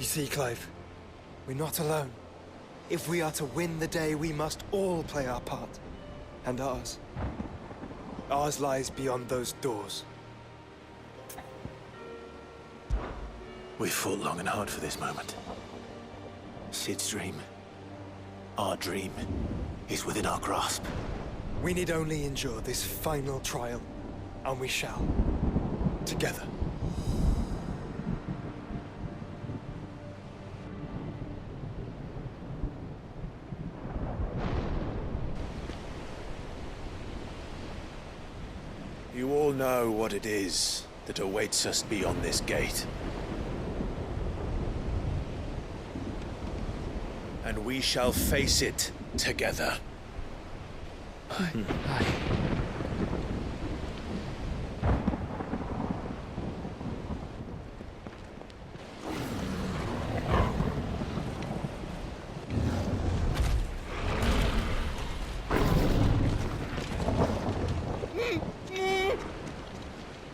You see, Clive, we're not alone. If we are to win the day, we must all play our part. And ours. Ours lies beyond those doors. We've fought long and hard for this moment. Sid's dream, our dream, is within our grasp. We need only endure this final trial, and we shall. Together. You all know what it is that awaits us beyond this gate. And we shall face it together. Aye.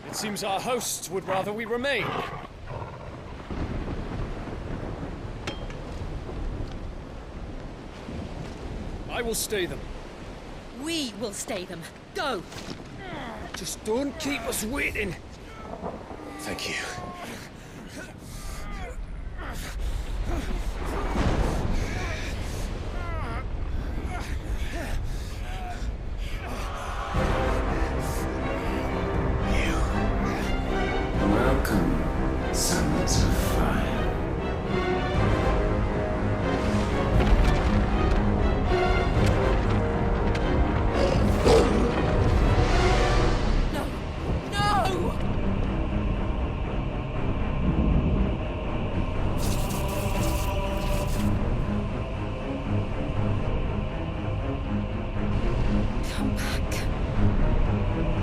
It seems our hosts would rather we remain. I will stay them. We will stay them. Go! Just don't keep us waiting. Thank you. Welcome, sons of fire. Come back.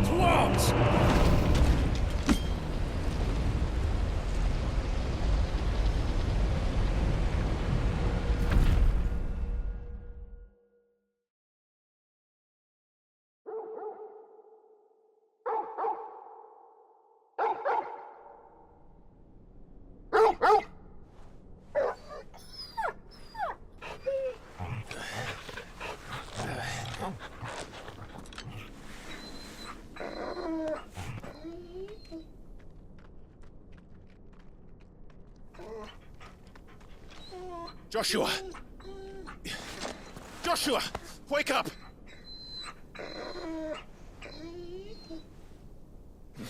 Towards! Joshua! Joshua! Wake up!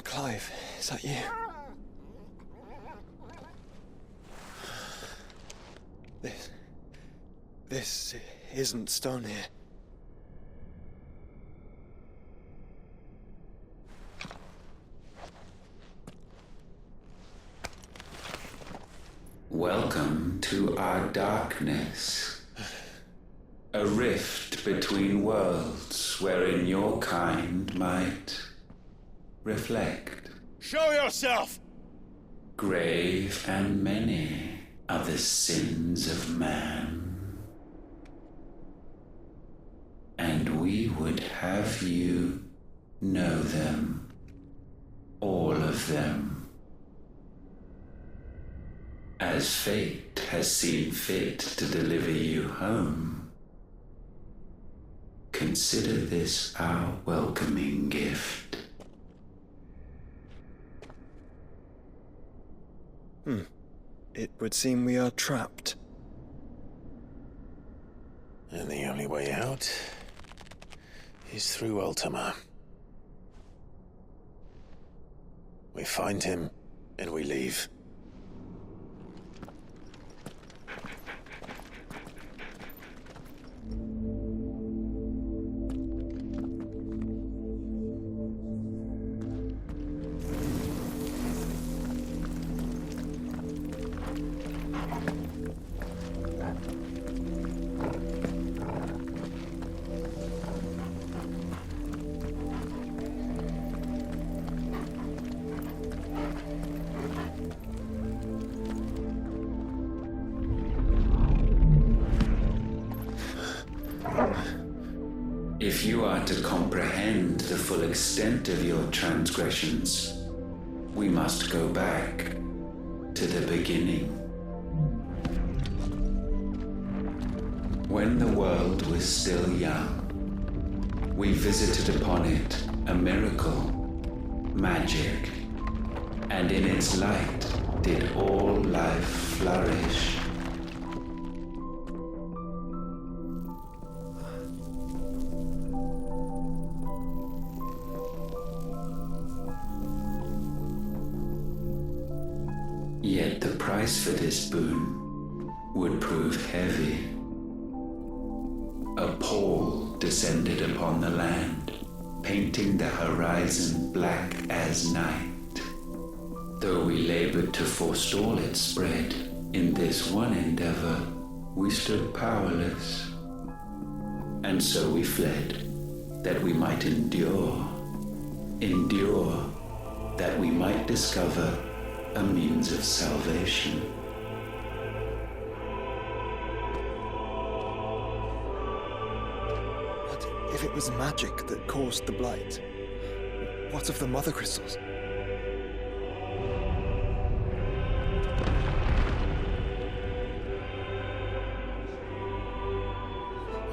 Clive, is that you? This isn't stone here. Welcome to our darkness. A rift between worlds wherein your kind might reflect. Show yourself! Grave and many are the sins of man. And we would have you know them, all of them. As fate has seen fit to deliver you home, consider this our welcoming gift. It would seem we are trapped. And the only way out is through Ultima. We find him, and we leave. If you are to comprehend the full extent of your transgressions, we must go back to the beginning. When the world was still young, we visited upon it a miracle, magic, and in its light did all life flourish. Yet the price for this boon would prove heavy. A pall descended upon the land, painting the horizon black as night. Though we labored to forestall its spread, in this one endeavor we stood powerless. And so we fled, that we might endure, that we might discover a means of salvation. But if it was magic that caused the blight, what of the mother crystals?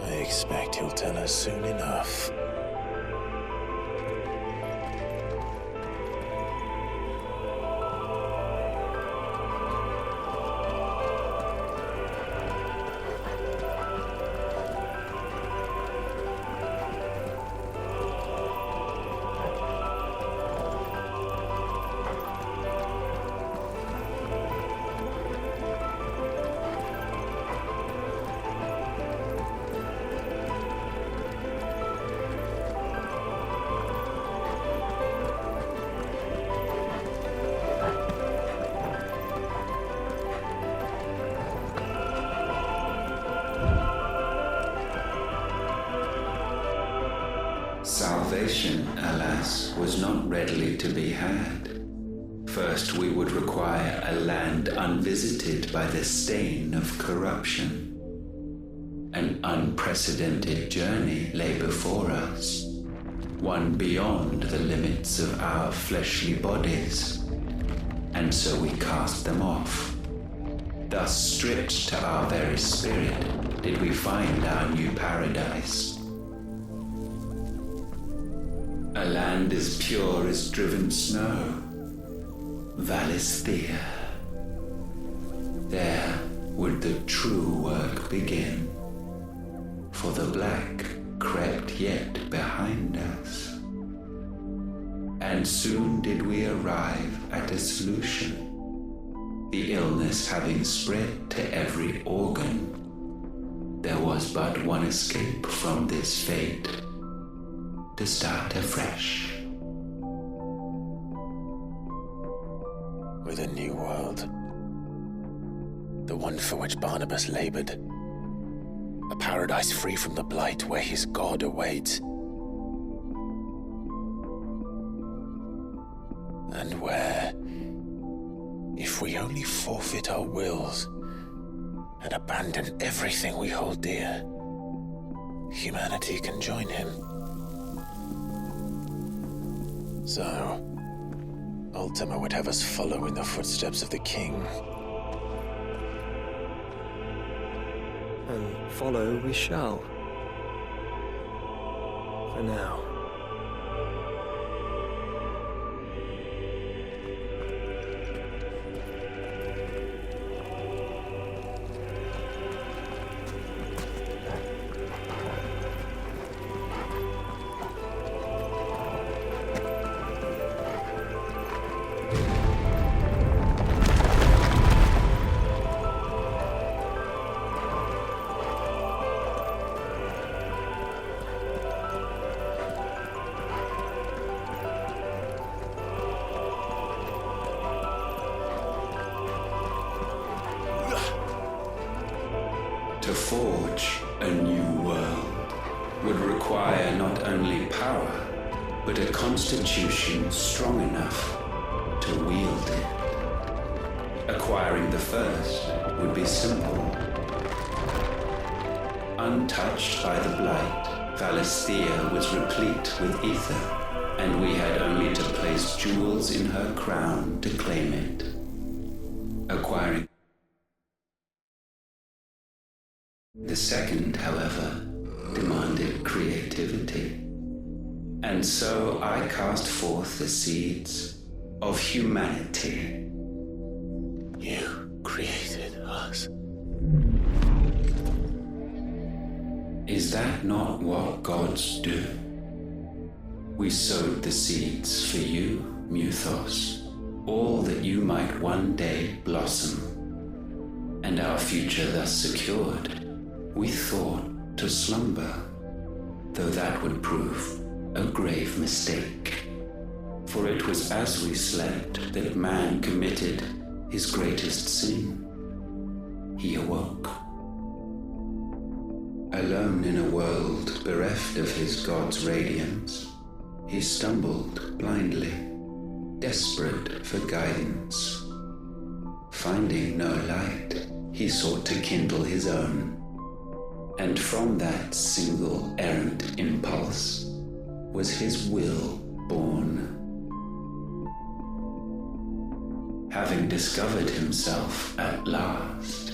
I expect he'll tell us soon enough. Salvation, alas, was not readily to be had. First, we would require a land unvisited by the stain of corruption. An unprecedented journey lay before us, one beyond the limits of our fleshly bodies, and so we cast them off. Thus, stripped to our very spirit, did we find our new paradise. A land as pure as driven snow, Valisthea. There would the true work begin, for the black crept yet behind us. And soon did we arrive at a solution. The illness having spread to every organ, there was but one escape from this fate: to start afresh. With a new world. The one for which Barnabas labored. A paradise free from the blight where his God awaits. And where, if we only forfeit our wills and abandon everything we hold dear, humanity can join him. So, Ultima would have us follow in the footsteps of the king. And follow we shall. For now. To forge a new world would require not only power, but a constitution strong enough to wield it. Acquiring the first would be simple. Untouched by the blight, Valisthea was replete with ether, and we had only to place jewels in her crown to claim it. Acquiring The second, however, demanded creativity. And so I cast forth the seeds of humanity. You created us. Is that not what gods do? We sowed the seeds for you, Muthos, all that you might one day blossom. And our future thus secured, we thought to slumber, though that would prove a grave mistake. For it was as we slept that man committed his greatest sin. He awoke. Alone in a world bereft of his God's radiance, he stumbled blindly, desperate for guidance. Finding no light, he sought to kindle his own. And from that single errant impulse was his will born. Having discovered himself at last,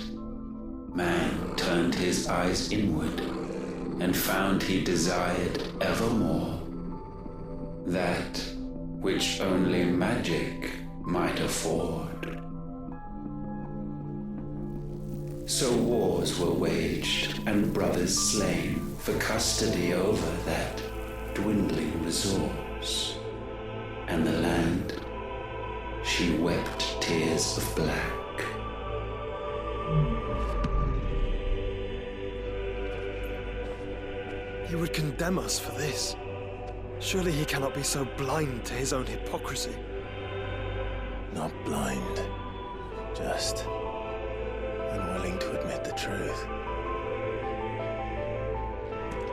man turned his eyes inward and found he desired evermore that which only magic might afford. So wars were waged and brothers slain for custody over that dwindling resource, and the land, she wept tears of black. He would condemn us for this. Surely he cannot be so blind to his own hypocrisy. Not blind, just unwilling to admit the truth.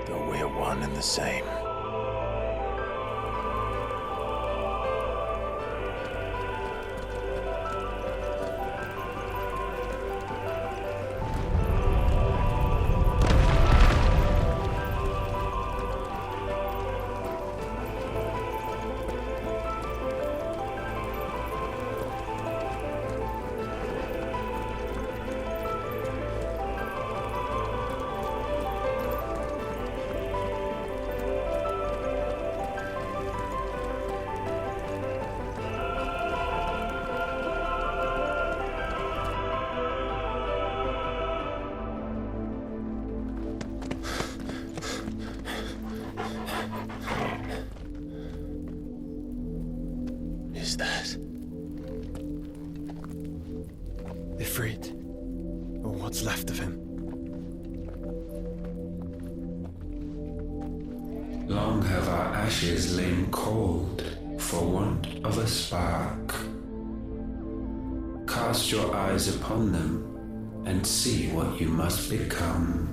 Though we're one and the same. Is that Ifrit, or what's left of him. Long have our ashes lain cold for want of a spark. Cast your eyes upon them and see what you must become.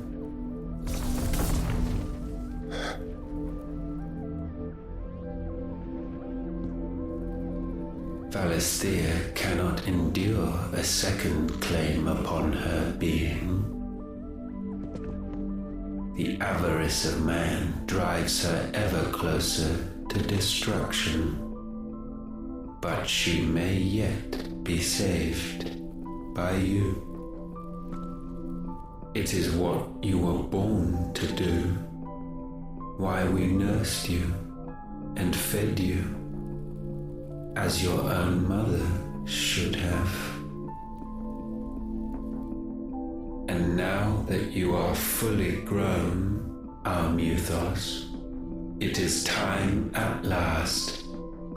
Valisthea cannot endure a second claim upon her being. The avarice of man drives her ever closer to destruction. But she may yet be saved by you. It is what you were born to do, why we nursed you and fed you, as your own mother should have. And now that you are fully grown, our Muthos, it is time at last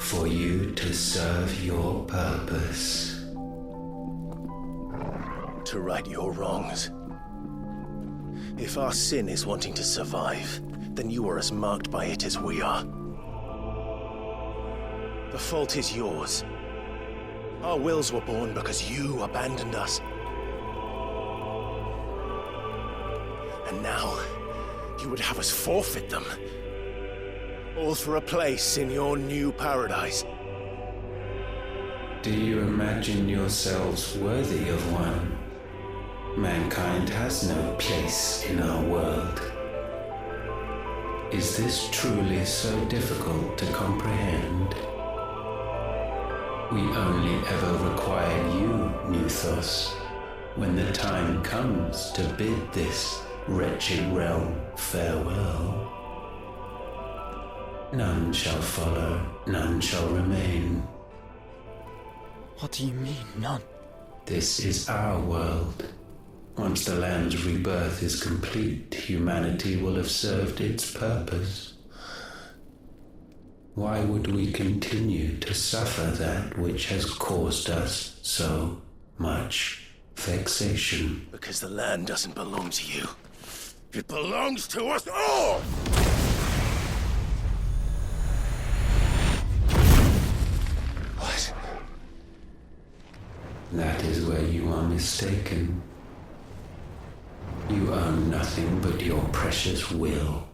for you to serve your purpose. to right your wrongs? If our sin is wanting to survive, then you are as marked by it as we are. The fault is yours. Our wills were born because you abandoned us. And now, you would have us forfeit them. All for a place in your new paradise. Do you imagine yourselves worthy of one? Mankind has no place in our world. Is this truly so difficult to comprehend? We only ever require you, Muthos, when the time comes to bid this wretched realm, farewell. None shall follow, none shall remain. What do you mean, none? This is our world. Once the land's rebirth is complete, humanity will have served its purpose. Why would we continue to suffer that which has caused us so much vexation? Because the land doesn't belong to you. It belongs to us all! What? That is where you are mistaken. You own nothing but your precious will.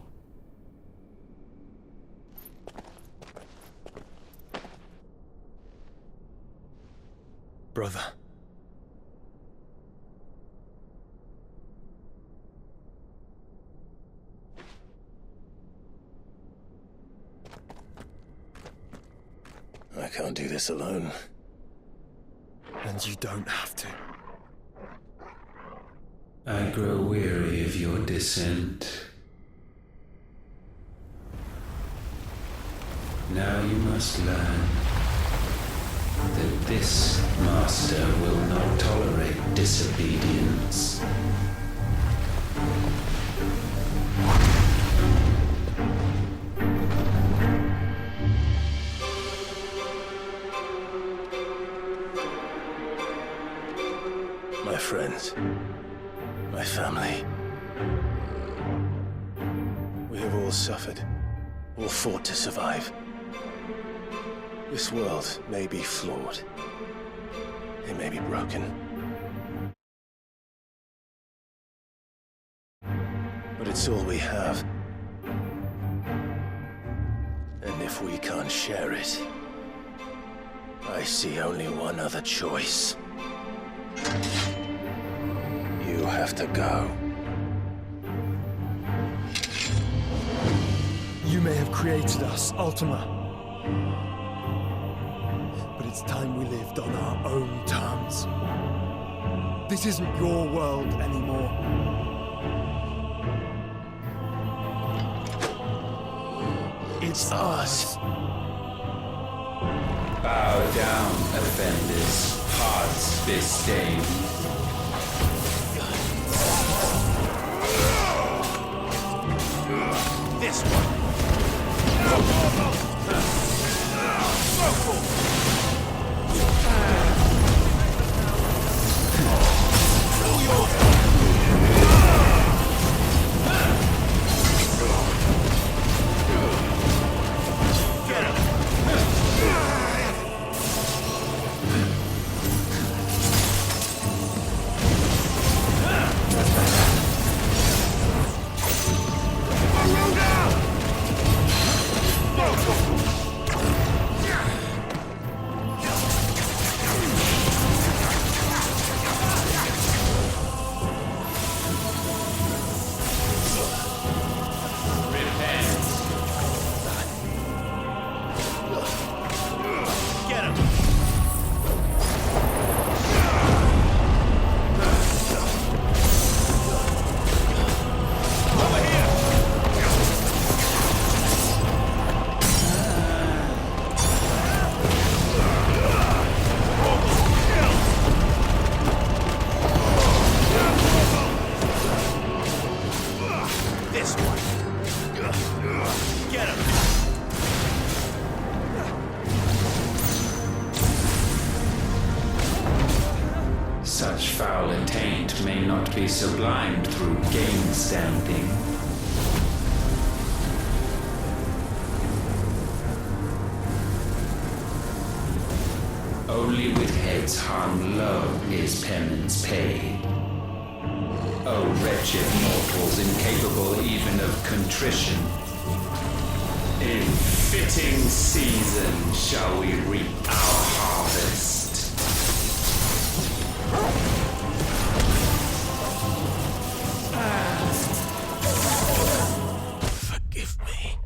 Brother. I can't do this alone. And you don't have to. I grow weary of your dissent. Now you must learn that this master will not tolerate disobedience. My friends, my family. We have all suffered, all fought to survive. This world may be flawed. It may be broken. But it's all we have. And if we can't share it, I see only one other choice. You have to go. You may have created us, Ultima. But it's time we lived on our own terms. This isn't your world anymore. It's ours. Bow down, offenders, hearts disdain. This one. Such foul attaint may not be sublimed through gain-standing. Only with heads hung low is penance paid. O wretched mortals incapable even of contrition, in fitting season shall we reap our harvest. Forgive me.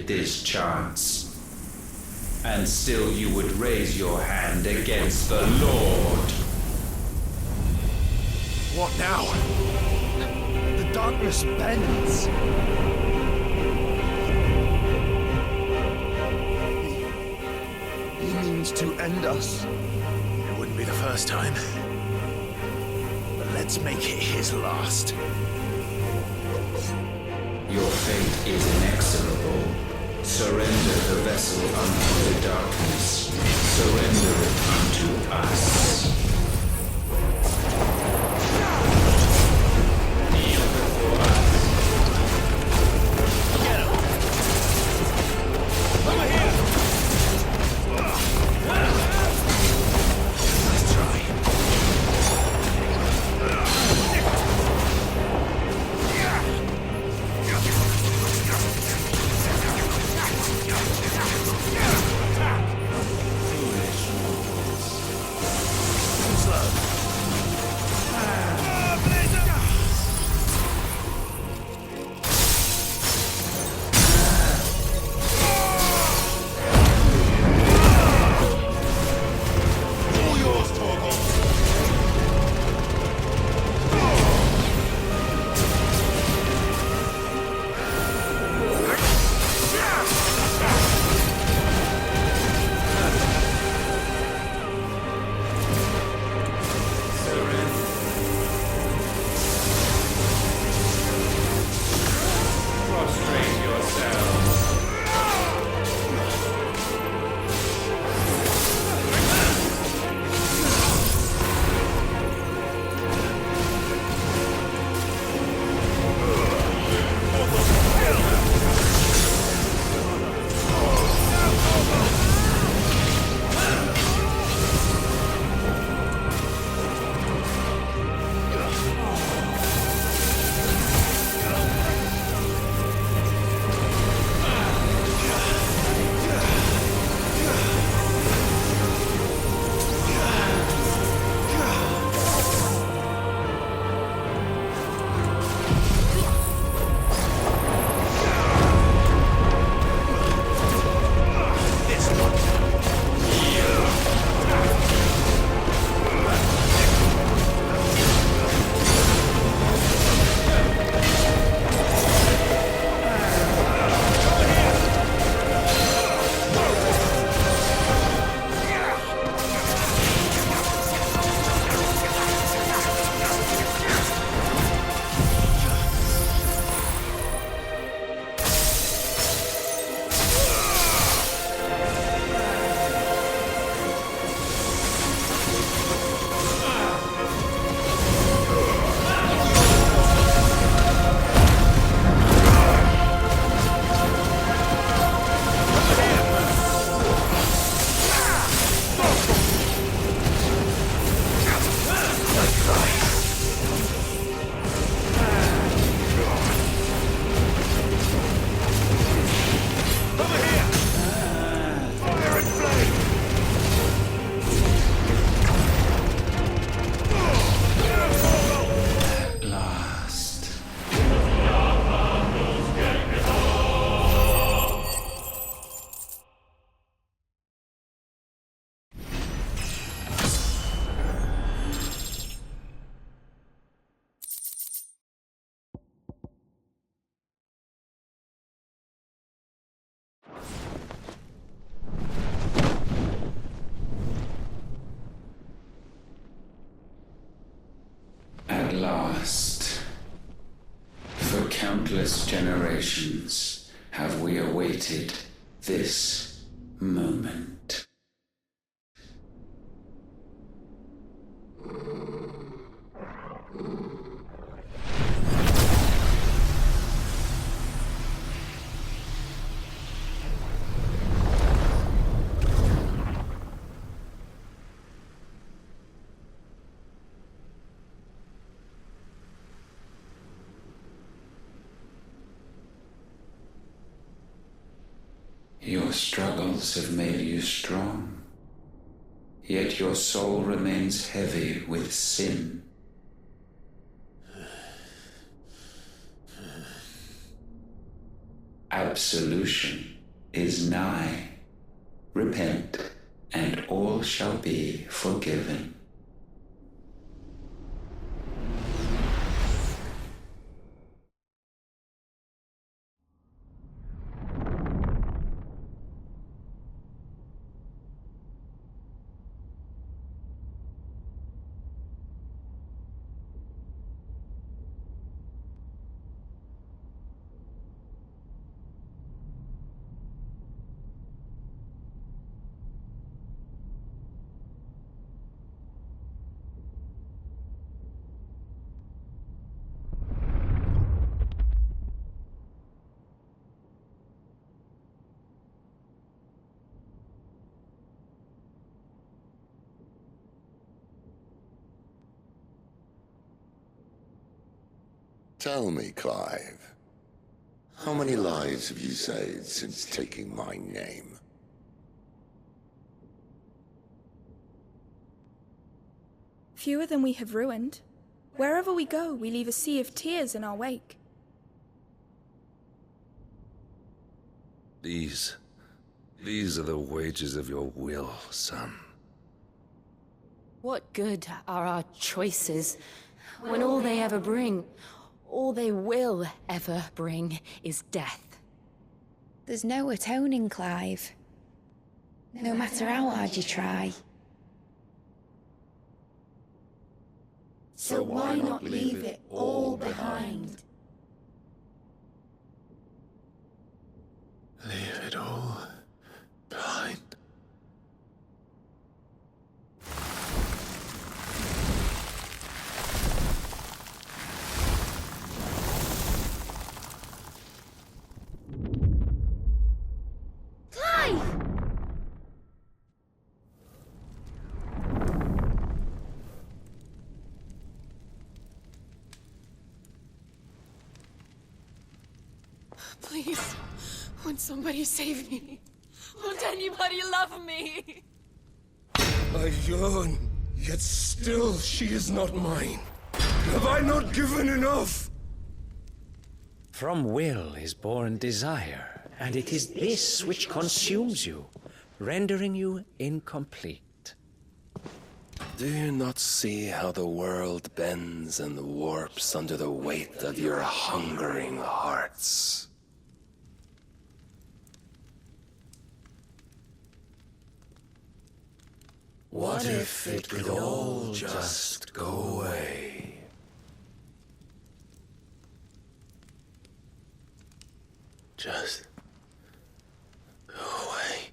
afforded this chance. And still you would raise your hand against the Lord. What now? The darkness bends. He means to end us. It wouldn't be the first time. But let's make it his last. Your fate is inexorable. Surrender the vessel unto the darkness. Surrender it unto us. Kneel before us. Get him! Over here! Let's try. Prostrate yourselves. At last, for countless generations, have we awaited this moment. Your struggles have made you strong, yet your soul remains heavy with sin. Absolution is nigh. Repent, and all shall be forgiven. Tell me, Clive, how many lives have you saved since taking my name? Fewer than we have ruined. Wherever we go, we leave a sea of tears in our wake. These are the wages of your will, son. What good are our choices when all they ever bring, all they will ever bring, is death? There's no atoning, Clive. No matter how hard you try. So why not leave it all behind? Leave it all behind. Please, won't somebody save me? Won't anybody love me? I yearn, yet still she is not mine. Have I not given enough? From will is born desire, and it is this which consumes you, rendering you incomplete. Do you not see how the world bends and warps under the weight of your hungering hearts? What if it could all just go away? Just go away.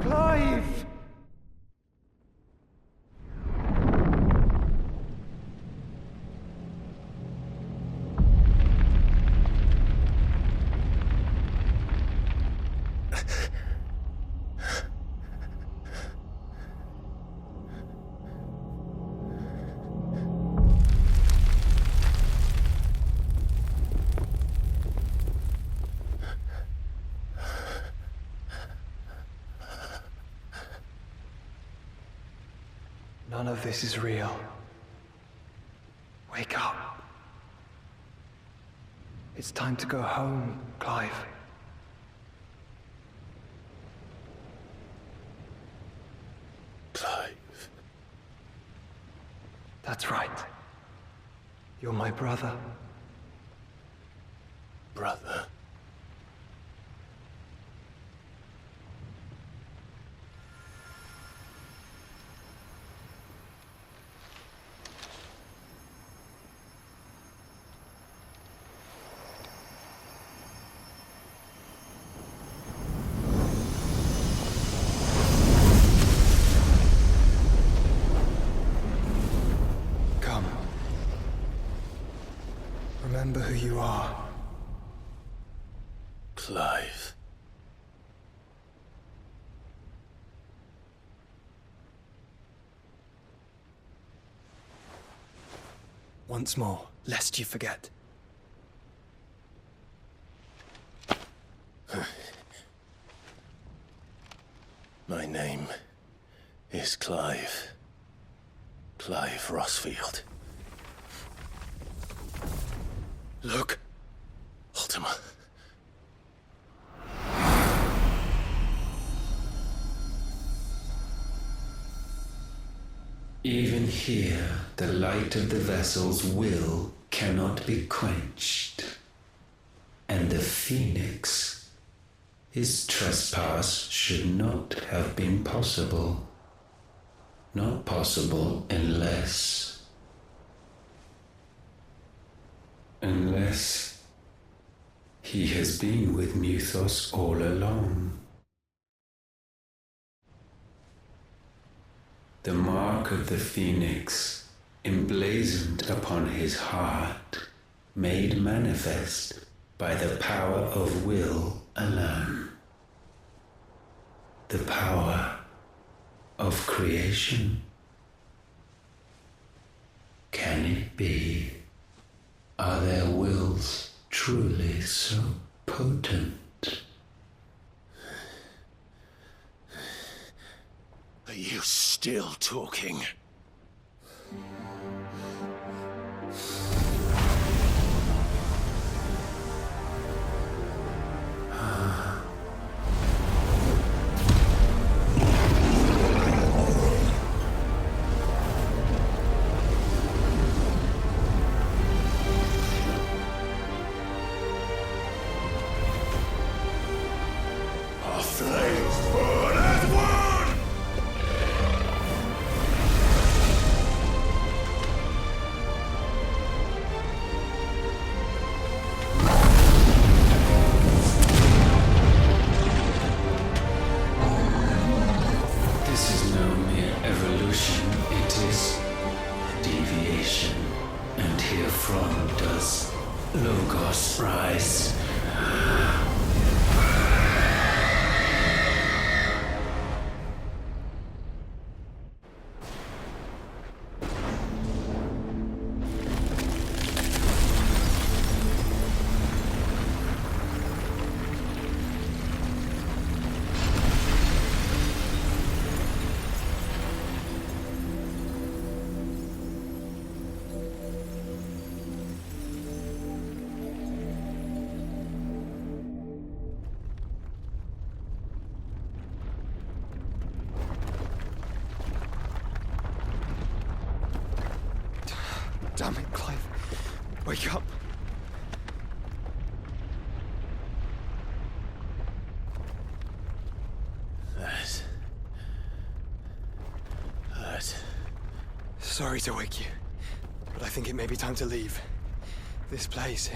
Clive! None of this is real. Wake up. It's time to go home, Clive. Clive. That's right. You're my brother. Brother. Come. Remember who you are. Clive. Once more, lest you forget. My name is Clive. Clive Rossfield. Look, Ultima. Even here, the light of the vessel's will cannot be quenched. And the Phoenix, his trespass should not have been possible. Not possible unless he has been with Muthos all along. The mark of the Phoenix, emblazoned upon his heart, made manifest by the power of will alone. The power of creation. Can it be? Are their wills truly so potent? Are you still talking? Damn it, Clive. Wake up. That hurt. Sorry to wake you, but I think it may be time to leave. This place.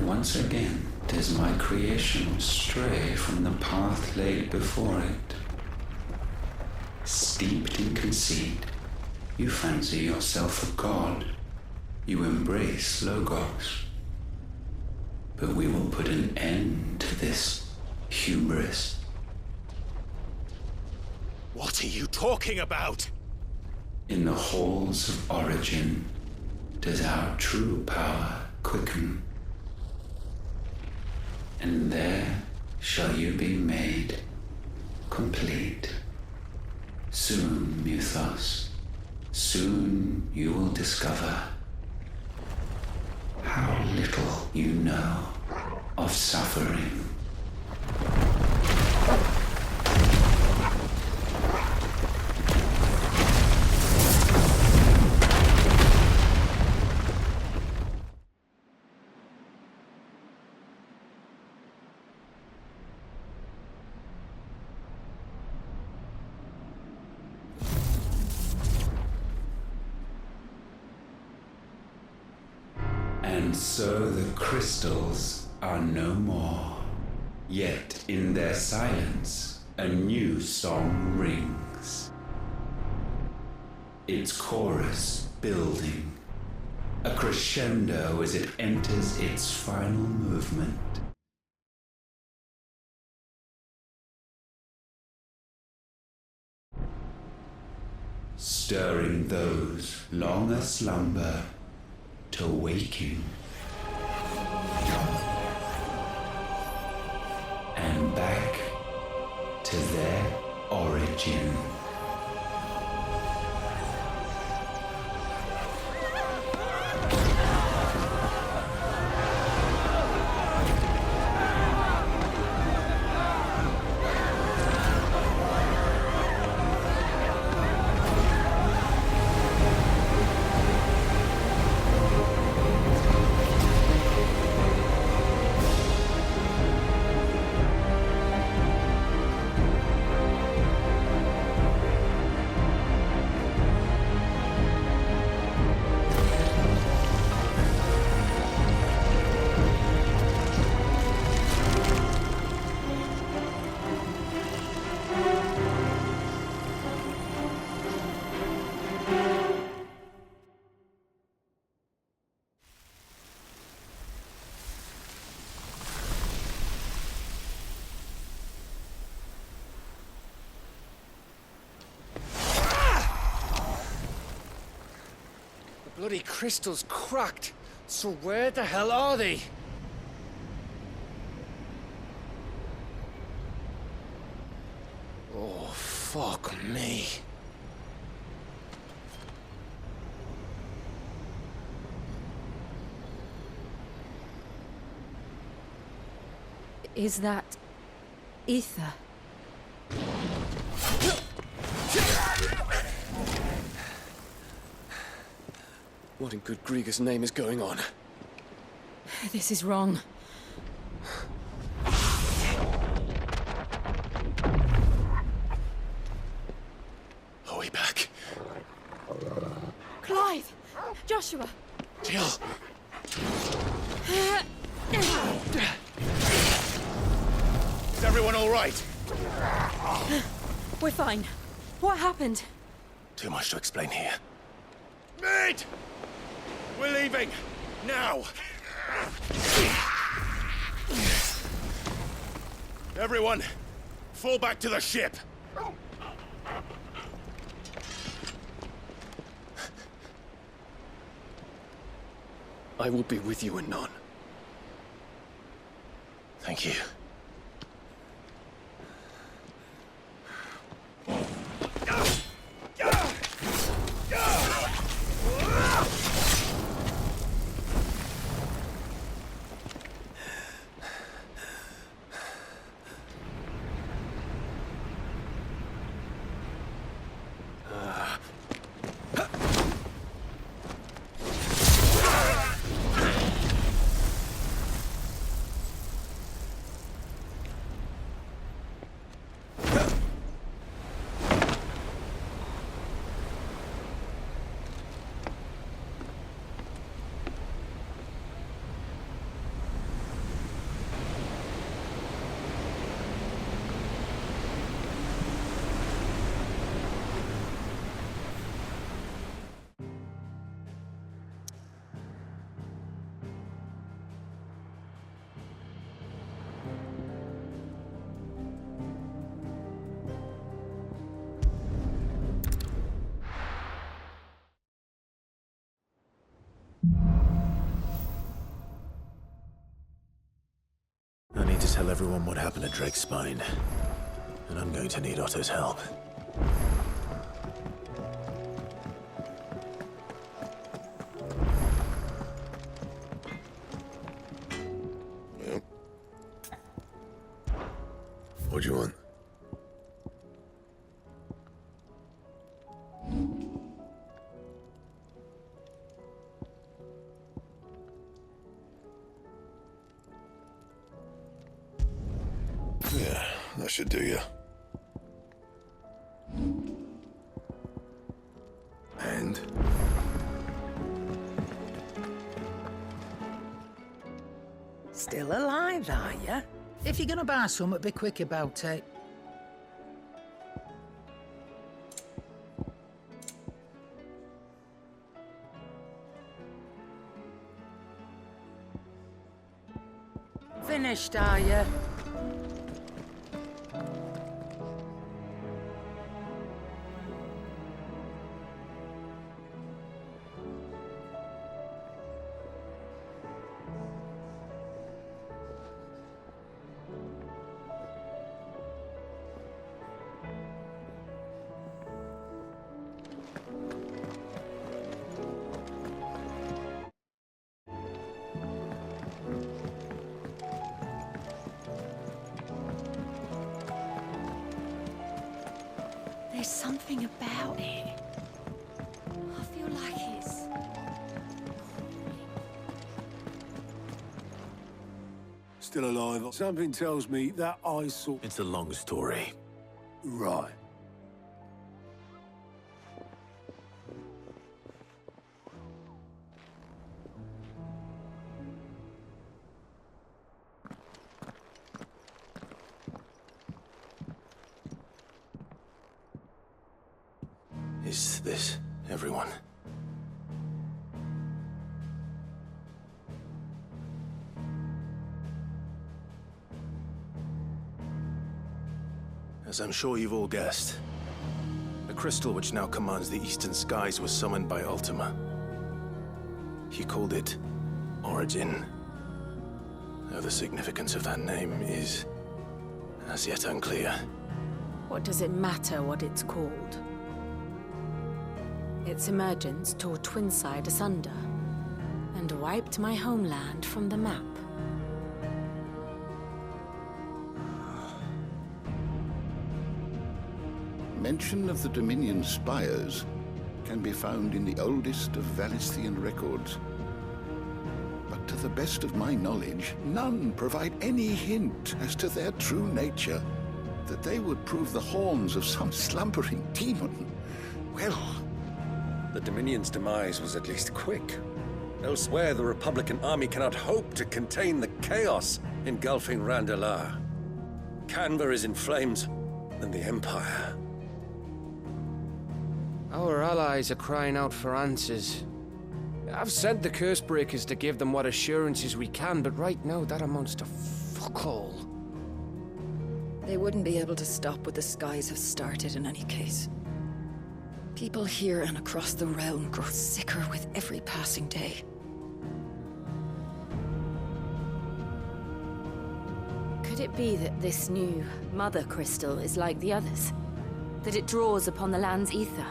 Once again, does my creation stray from the path laid before it? Steeped in conceit, you fancy yourself a god. You embrace Logos. But we will put an end to this hubris. What are you talking about? In the halls of origin, does our true power quicken? And there shall you be made complete. Soon, Muthos, soon you will discover how little you know of suffering. And so the crystals are no more, yet in their silence a new song rings. Its chorus building, a crescendo as it enters its final movement. stirring those long aslumber to waking, and back to their origin. Bloody crystal's cracked. So where the hell are they? Oh, fuck me. Is that ether? What in good Grieger's name is going on? This is wrong. Are we back? Clive! Joshua! Jill! Is everyone all right? We're fine. What happened? Too much to explain here. Mate! We're leaving! Now! Everyone, fall back to the ship! I will be with you anon. Thank you. I need to tell everyone what happened at Drake's Spine, and I'm going to need Otto's help. Yep. What do you want? Yeah, that should do you. And? Still alive, are ya? If you're gonna buy something, be quick about it. Finished, are ya? There's something about it. I feel like it's... Still alive. Something tells me that I saw... It's a long story. Right. Is this everyone? As I'm sure you've all guessed, the crystal which now commands the eastern skies was summoned by Ultima. He called it Origin. Though the significance of that name is as yet unclear. What does it matter what it's called? Its emergence tore Twinside asunder and wiped my homeland from the map. Mention of the Dominion spires can be found in the oldest of Valisthian records. But to the best of my knowledge, none provide any hint as to their true nature. That they would prove the horns of some slumbering demon. Well... The Dominion's demise was at least quick. Elsewhere, the Republican army cannot hope to contain the chaos engulfing Randalar. Canva is in flames, and the Empire. Our allies are crying out for answers. I've sent the Cursebreakers to give them what assurances we can, but right now that amounts to fuck all. They wouldn't be able to stop what the skies have started in any case. People here and across the realm grow sicker with every passing day. Could it be that this new Mother Crystal is like the others? That it draws upon the land's ether?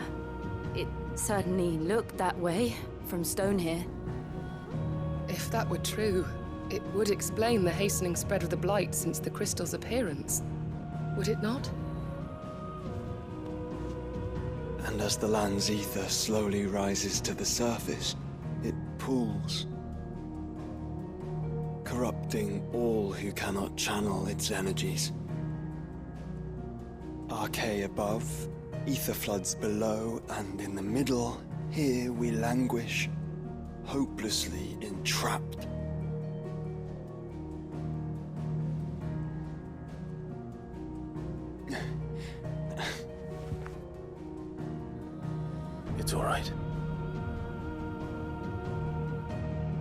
It certainly looked that way from stone here. If that were true, it would explain the hastening spread of the Blight since the crystal's appearance. Would it not? And as the land's ether slowly rises to the surface, it pools, corrupting all who cannot channel its energies. Archay above, ether floods below, and in the middle, here we languish, hopelessly entrapped. It's all right.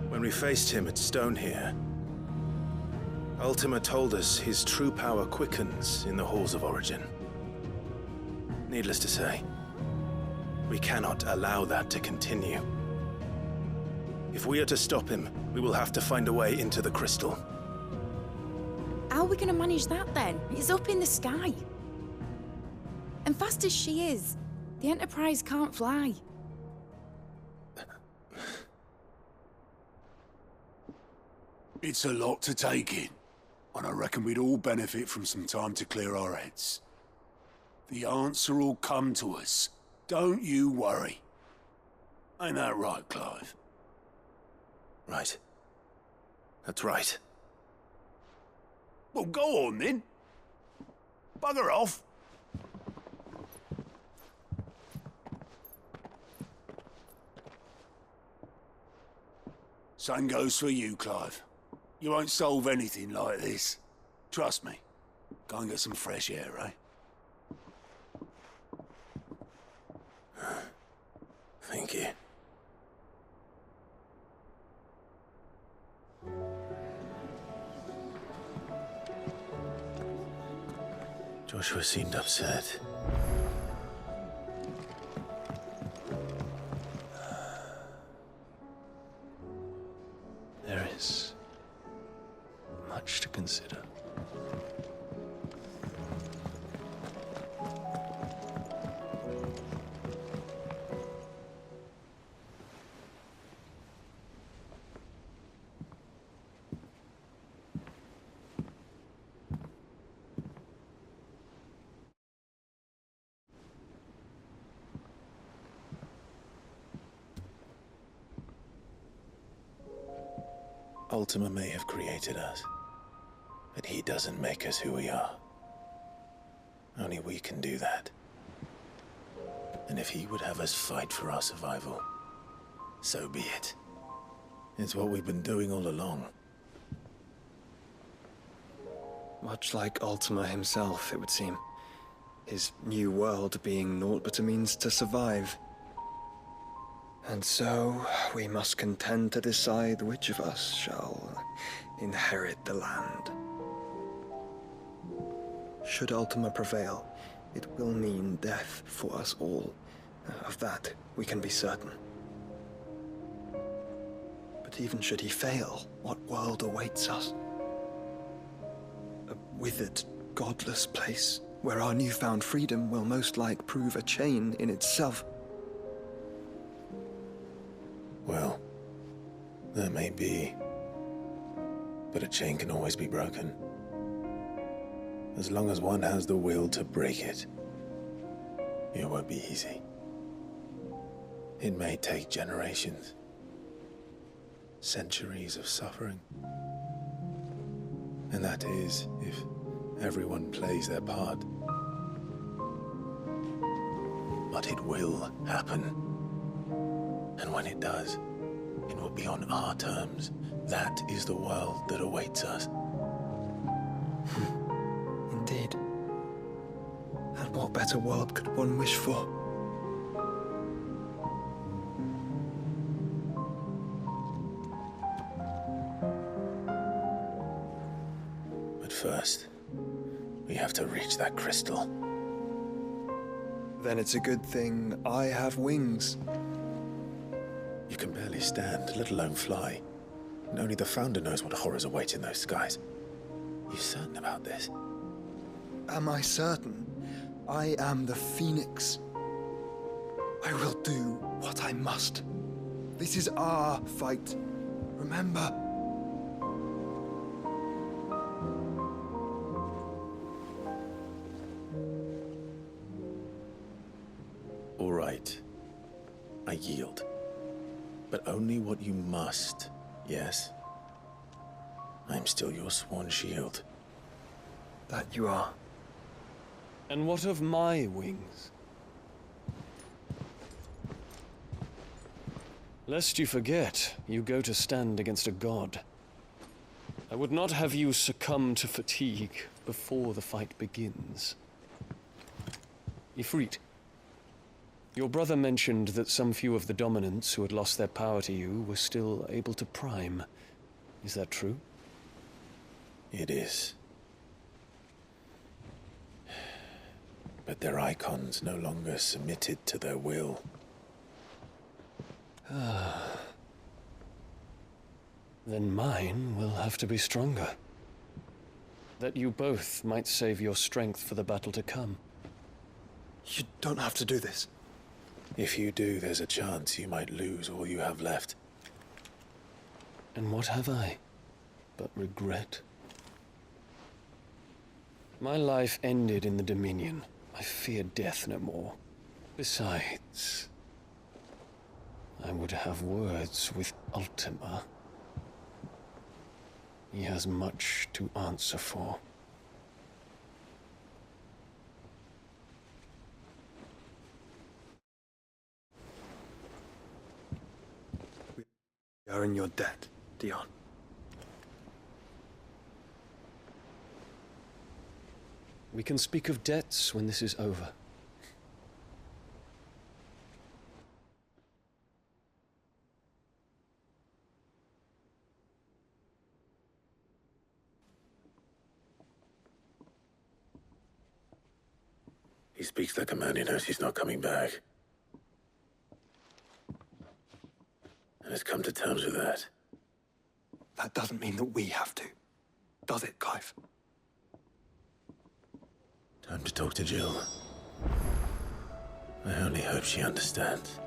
When we faced him at Stone here, Ultima told us his true power quickens in the halls of Origin. Needless to say, we cannot allow that to continue. If we are to stop him, we will have to find a way into the crystal. How are we gonna manage that then? It's up in the sky. And fast as she is, the Enterprise can't fly. It's a lot to take in, and I reckon we'd all benefit from some time to clear our heads. The answer will come to us. Don't you worry. Ain't that right, Clive? Right. That's right. Well, go on then. Bugger off. Same goes for you, Clive. You won't solve anything like this. Trust me. Go and get some fresh air, eh? Thank you. Joshua seemed upset. There is much to consider. Ultima may have created us, but he doesn't make us who we are. Only we can do that. And if he would have us fight for our survival, so be it. It's what we've been doing all along. Much like Ultima himself, it would seem. His new world being naught but a means to survive. And so, we must contend to decide which of us shall inherit the land. Should Ultima prevail, it will mean death for us all. Of that, we can be certain. But even should he fail, what world awaits us? A withered, godless place, where our newfound freedom will most like prove a chain in itself. Well, that may be, but a chain can always be broken. As long as one has the will to break it, it won't be easy. It may take generations, centuries of suffering. And that is if everyone plays their part. But it will happen. And when it does, it will be on our terms. That is the world that awaits us. Indeed. And what better world could one wish for? But first, we have to reach that crystal. Then it's a good thing I have wings. You can barely stand, let alone fly. And only the Founder knows what horrors await in those skies. You certain about this? Am I certain? I am the Phoenix. I will do what I must. This is our fight. Remember? All right. I yield. But only what you must, yes? I'm still your sworn shield. That you are. And what of my wings? Lest you forget, you go to stand against a god. I would not have you succumb to fatigue before the fight begins. Ifrit, your brother mentioned that some few of the dominants who had lost their power to you were still able to prime. Is that true? It is. But their icons no longer submitted to their will. Then mine will have to be stronger. That you both might save your strength for the battle to come. You don't have to do this. If you do, there's a chance you might lose all you have left. And what have I but regret? My life ended in the Dominion. I fear death no more. Besides, I would have words with Ultima. He has much to answer for. We are in your debt, Dion. We can speak of debts when this is over. He speaks like a man who knows he's not coming back. And has come to terms with that. That doesn't mean that we have to, does it, Clive? Time to talk to Jill. I only hope she understands.